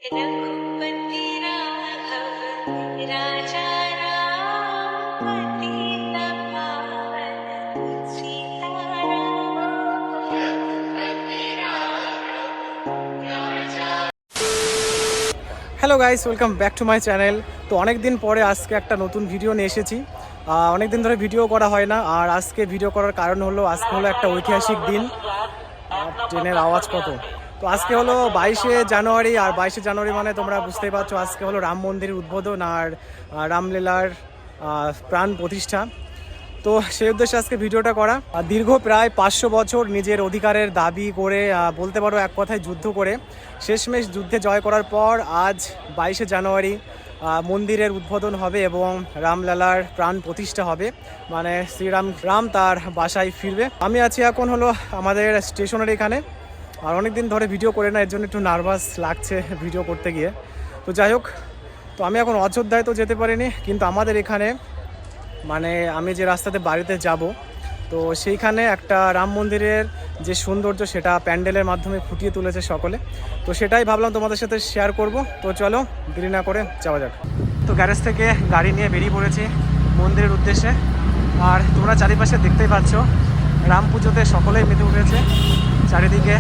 रघुपति राघव राजा राम पतित पावन Sitaram. Hello guys, welcome back to my channel. তো অনেক দিন পরে আজকে একটা নতুন ভিডিও নিয়ে এসেছি। অনেক দিন ধরে ভিডিও করা হয় না, আর আজকে ভিডিও করার কারণ হলো আজকে হলো একটা ঐতিহাসিক দিন। ট্রেনের আওয়াজ কত! তো আজকে হলো 22শে জানুয়ারি, আর 22শে জানুয়ারি মানে তোমরা বুঝতেই পারছো আজকে হলো রাম মন্দিরের উদ্বোধন আর রামলীলার প্রাণ প্রতিষ্ঠা। তো সেই উদ্দেশ্যে আজকে ভিডিওটা করা। দীর্ঘ প্রায় 500 বছর নিজের অধিকারের দাবি করে, বলতে পারো এক কথায় যুদ্ধ করে, শেষমেশ যুদ্ধে জয় করার পর আজ 22শে জানুয়ারি মন্দিরের উদ্বোধন হবে এবং রামলালার প্রাণ প্রতিষ্ঠা হবে, মানে রাম তার বাসায় ফিরবে। আমি আছি এখন হলো আমাদের স্টেশনের এখানে, আর অনেক দিন ধরে ভিডিও করে না, এর জন্য একটু নার্ভাস লাগছে ভিডিও করতে গিয়ে। তো যাই হোক, তো আমি এখন অযোধ্যায় তো যেতে পারিনি, কিন্তু আমাদের এখানে মানে আমি যে রাস্তাতে বাড়িতে যাব, তো সেইখানে একটা রাম মন্দিরের যে সৌন্দর্য সেটা প্যান্ডেলের মাধ্যমে ফুটিয়ে তুলেছে সকলে। তো সেটাই ভাবলাম তোমাদের সাথে শেয়ার করব। তো চলো দেরি না করে যাওয়া যাক। তো গ্যারেজ থেকে গাড়ি নিয়ে বেরিয়ে পড়েছি মন্দিরের উদ্দেশ্যে। আর তোমরা চারিপাশে দেখতেই পাচ্ছ রাম পুজোতে সকলেই মেতে উঠেছে, চারিদিকে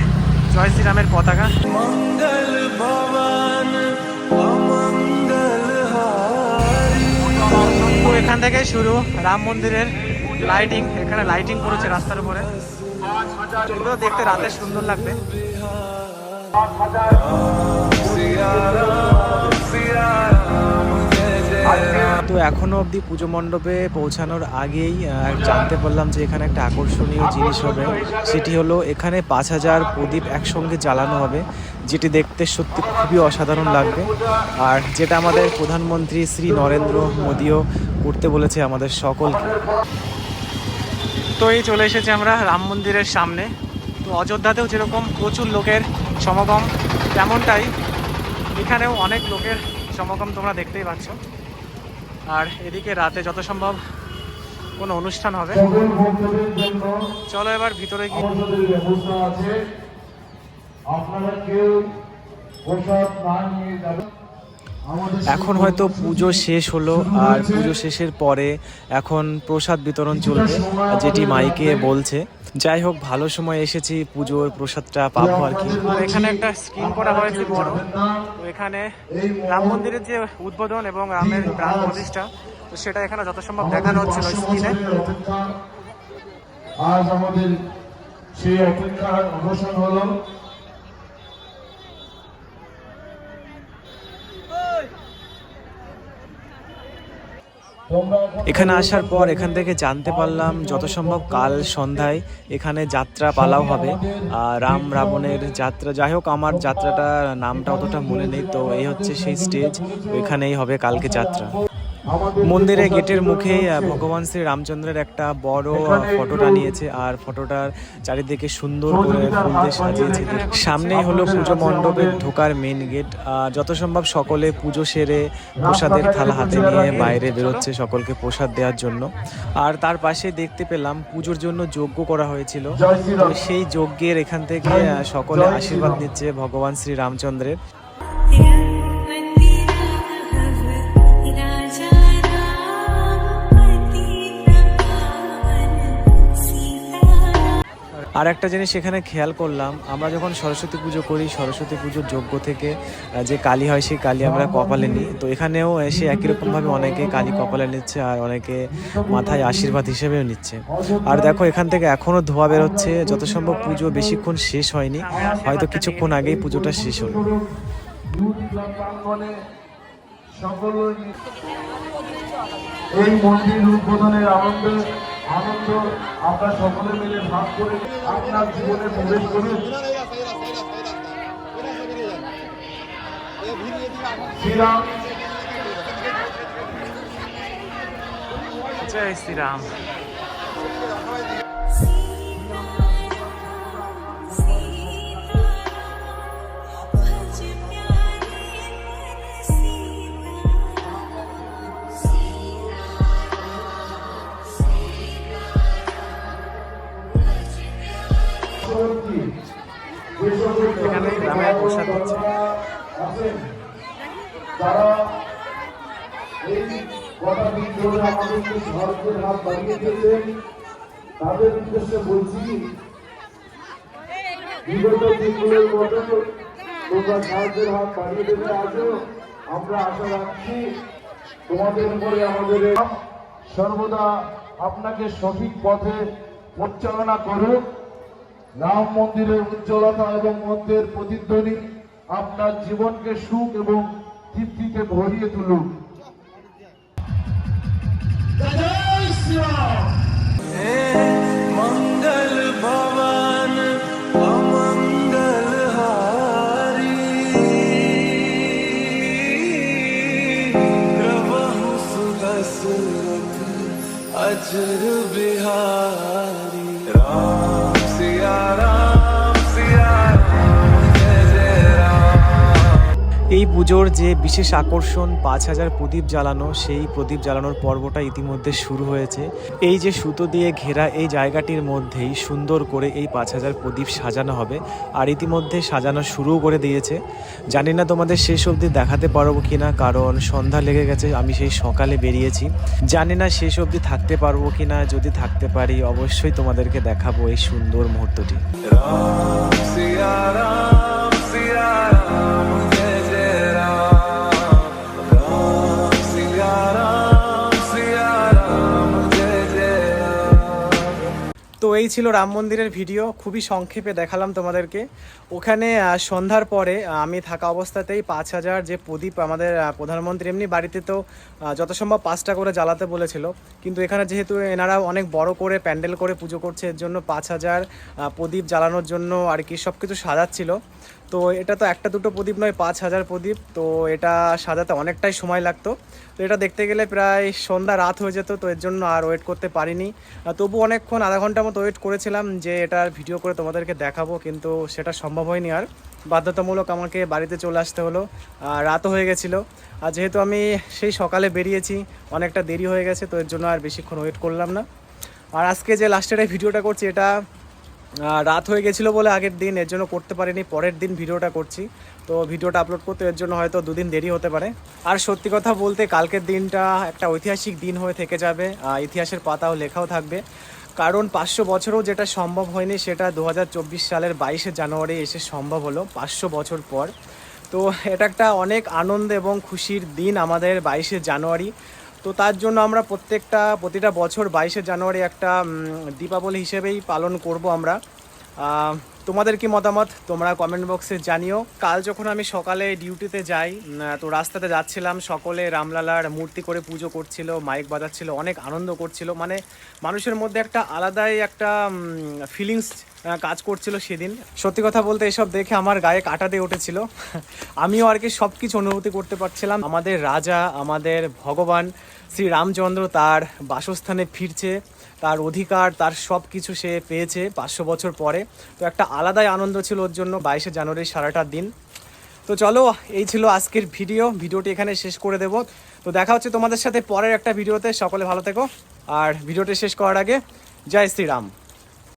জয় শ্রীরামের পতাকা। মঙ্গল ভবন তো এখান থেকে শুরু রাম মন্দিরের লাইটিং। এখানে লাইটিং করেছে রাস্তার উপরে, এগুলো দেখতে রাতে সুন্দর লাগবে। তো এখনো অবধি পুজো মণ্ডপে পৌঁছানোর আগেই জানতে পারলাম যে এখানে একটা আকর্ষণীয় জিনিস হবে। সেটি হলো এখানে 5000 প্রদীপ একসঙ্গে জ্বালানো হবে, যেটি দেখতে সত্যি খুবই অসাধারণ লাগবে, আর যেটা আমাদের প্রধানমন্ত্রী শ্রী নরেন্দ্র মোদিও করতে বলেছে আমাদের সকলকে। তো এই চলে এসেছি আমরা রাম মন্দিরের সামনে। তো অযোধ্যাতেও যেরকম প্রচুর লোকের সমাগম, তেমনটাই এখানেও অনেক লোকের সমাগম তোমরা দেখতেই পাচ্ছ। আর এদিকে রাতে যত সম্ভব কোনো অনুষ্ঠান হবে। চলো এবার ভিতরে গিয়ে। এখন হয়তো পুজো শেষ হলো, আর পুজো শেষের পরে এখন প্রসাদ বিতরণ চলবে, যেটি মাইকে বলছে। যাই হোক, ভালো সময় এসেছি, পুজোর প্রসাদটা পাবো আর কি। আর এখানে একটা স্ক্রিন করা হয়েছে বড়, তো এখানে রাম মন্দিরের যে উদ্বোধন এবং রামের প্রাণ প্রতিষ্ঠা, তো সেটা এখানে যত সম্ভব দেখানো হচ্ছিল স্ক্রিনে। আজ আমাদের সেই অপেক্ষার অবসান হলো। এখানে আসার পর এখান থেকে জানতে পারলাম যত সম্ভব কাল সন্ধ্যায় এখানে যাত্রা পালাও হবে, রাম রাবণের যাত্রা। যাই হোক, আমার যাত্রাটার নামটা অতটা মনে নেই। তো এই হচ্ছে সেই স্টেজ, এখানেই হবে কালকে যাত্রা। মন্দিরে গেটের মুখে ভগবান শ্রী রামচন্দ্রের একটা বড় ফটোটা নিয়েছে, আর ফটোটার চারিদিকে সুন্দর করে ফুল দিয়ে সাজিয়েছে। সামনেই হলো পুজো মণ্ডপের ঢোকার মেন গেট। যত সম্ভব সকলে পুজো সেরে প্রসাদের থালা হাতে নিয়ে বাইরে বেরোচ্ছে সকলকে প্রসাদ দেওয়ার জন্য। আর তার পাশে দেখতে পেলাম পুজোর জন্য যজ্ঞ করা হয়েছিল, তো সেই যজ্ঞের এখান থেকে সকলে আশীর্বাদ নিচ্ছে ভগবান শ্রী রামচন্দ্রের। আর একটা জিনিস এখানে খেয়াল করলাম, আমরা যখন সরস্বতী পুজো করি, সরস্বতী পুজোর যজ্ঞ থেকে যে কালী হয় সেই কালী আমরা কপালে নিই। তো এখানেও এসে একই রকমভাবে অনেকে কালী কপালে নিচ্ছে, আর অনেকে মাথায় আশীর্বাদ হিসেবেও নিচ্ছে। আর দেখো, এখান থেকে এখনও ধোঁয়া বেরোচ্ছে, যত সম্ভব পুজো বেশিক্ষণ শেষ হয়নি, হয়তো কিছুক্ষণ আগেই পুজোটা শেষ হলো। এই মন্দির উদ্বোধনের আনন্দ আমরা সকলে মিলে ভাগ করে আপনার জীবনে প্রবেশ করুন। শ্রীরাম, জয় শ্রীরাম। এখানে গ্রামের প্রসাদ হচ্ছে। আছেন, তারা এই কটা দিন ধরে আমাদেরকে সাহায্যের হাত বাড়িয়ে দিয়েছেন, তাদের উদ্দেশ্যে বলছি, বিগত দিনগুলোর মতো তোমরা সাহায্যের হাত বাড়িয়ে দেবে। আজও আমরা আশা রাখছি তোমাদের উপরে আমাদের সর্বদা আপনাকে সঠিক পথে পরিচালনা করুক। রাম মন্দিরের উজ্জ্বলতা এবং মন্দিরের প্রতিধ্বনি আপনার জীবনকে সুখ এবং তৃপ্তিতে ভরিয়ে তুলুক। मंगल भवन अमंगल हारी प्रभु सुदशरथ अजर बिहारी राम सिया राम जय जय राम। এই পুজোর যে বিশেষ আকর্ষণ 5000 প্রদীপ জ্বালানো, সেই প্রদীপ জ্বালানোর পর্বটা ইতিমধ্যে শুরু হয়েছে। এই যে সুতো দিয়ে ঘেরা এই জায়গাটির মধ্যেই সুন্দর করে এই 5000 প্রদীপ সাজানো হবে, আর ইতিমধ্যে সাজানো শুরু করে দিয়েছে। জানি না তোমাদের শেষ অবধি দেখাতে পারবো কিনা, কারণ সন্ধ্যা লেগে গেছে, আমি সেই সকালে বেরিয়েছি। জানি না শেষ অবধি থাকতে পারবো কিনা, যদি থাকতে পারি অবশ্যই তোমাদেরকে দেখাবো এই সুন্দর মুহূর্তটি। राम सिया राम जय जय राम। राम सिया राम जय जय राम। তো এই ছিল রাম মন্দিরের ভিডিও, খুবই সংক্ষেপে দেখালাম তোমাদেরকে। ওখানে সন্ধ্যার পরে আমি থাকা অবস্থাতেই 5000 যে প্রদীপ আমাদের প্রধানমন্ত্রী এমনি বাড়িতে তো যত সম্ভব 5টা করে জ্বালাতে বলেছিল, কিন্তু এখানে যেহেতু এনারা অনেক বড় করে প্যান্ডেল করে পুজো করছে, এর জন্য 5000 প্রদীপ জ্বালানোর জন্য আর কি সব কিছু সাজাচ্ছিল। তো এটা তো একটা দুটো প্রদীপ নয়, 5000 প্রদীপ, তো এটা সাজাতে অনেকটাই সময় লাগতো। তো এটা দেখতে গেলে প্রায় সন্ধ্যা রাত হয়ে যেত, তো এর জন্য আর ওয়েট করতে পারিনি। তবু অনেকক্ষণ আধা ঘন্টার মতো ওয়েট করেছিলাম যে এটার ভিডিও করে তোমাদেরকে দেখাবো, কিন্তু সেটা সম্ভব হয়নি। আর বাধ্যতামূলক আমাকে বাড়িতে চলে আসতে হলো, রাতও হয়ে গেছিলো। আর যেহেতু আমি সেই সকালে বেরিয়েছি, অনেকটা দেরি হয়ে গেছে, তো এর জন্য আর বেশিক্ষণ ওয়েট করলাম না। আর আজকে যে লাস্টের এই ভিডিওটা করছি, এটা রাত হয়ে গেছিলো বলে আগের দিন এর জন্য করতে পারিনি, পরের দিন ভিডিওটা করছি। তো ভিডিওটা আপলোড করতে এর জন্য হয়তো 2 দিন দেরি হতে পারে। আর সত্যি কথা বলতে কালকের দিনটা একটা ঐতিহাসিক দিন হয়ে থেকে যাবে, ইতিহাসের পাতাও লেখাও থাকবে। কারণ 500 বছরও যেটা সম্ভব হয়নি, সেটা 2024 সালের 22শে জানুয়ারি এসে সম্ভব হলো 500 বছর পর। তো এটা একটা অনেক আনন্দ এবং খুশির দিন আমাদের 22শে জানুয়ারি। তো তার জন্য আমরা প্রতিটা বছর 22শে জানুয়ারি একটা দীপাবলি হিসেবেই পালন করব আমরা। তোমাদের কি মতামত তোমরা কমেন্ট বক্সে জানিও। কাল যখন আমি সকালে ডিউটিতে যাই, তো রাস্তাতে যাচ্ছিলাম, সকলে রামলালার মূর্তি করে পুজো করছিল, মাইক বাজাচ্ছিল, অনেক আনন্দ করছিল। মানে মানুষের মধ্যে একটা আলাদাই একটা ফিলিংস কাজ করছিল সেদিন। সত্যি কথা বলতে এসব দেখে আমার গায়ে কাঁটা দিয়ে উঠেছিল। আমিও আর কি সব কিছু অনুভূতি করতে পারছিলাম। আমাদের রাজা, আমাদের ভগবান শ্রী রামচন্দ্র তার বাসস্থানে ফিরছে, তার অধিকার, তার সব কিছু সে পেয়েছে 500 বছর পরে। তো একটা আলাদাই আনন্দ ছিল ওর জন্য 22শে জানুয়ারির সারাটা দিন। তো চলো, এই ছিল আজকের ভিডিওটি এখানে শেষ করে দেব। তো দেখা হচ্ছে তোমাদের সাথে পরের একটা ভিডিওতে। সকলে ভালো থেকো, আর ভিডিওটি শেষ করার আগে জয় শ্রীরাম।